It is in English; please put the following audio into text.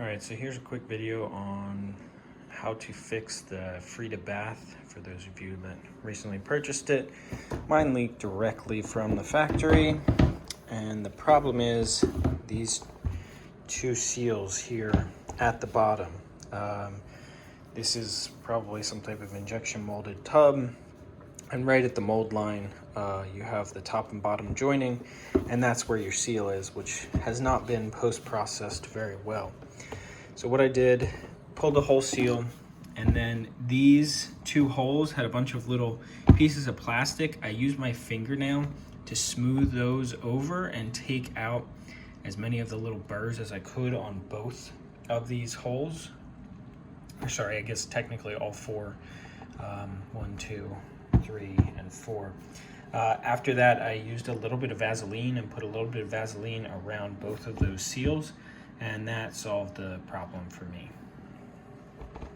Alright, so here's a quick video on how to fix the Frida bath for those of you that recently purchased it. Mine leaked directly from the factory, and the problem is these two seals here at the bottom. This is probably some type of injection molded tub, and right at the mold line you have the top and bottom joining, and that's where your seal is, which has not been post-processed very well. So what I did, pulled the whole seal, and then these two holes had a bunch of little pieces of plastic. I used my fingernail to smooth those over and take out as many of the little burrs as I could on both of these holes. Sorry, I guess technically all four. 1, 2, 3, and 4. After that, I used a little bit of Vaseline and put a little bit of Vaseline around both of those seals, and that solved the problem for me.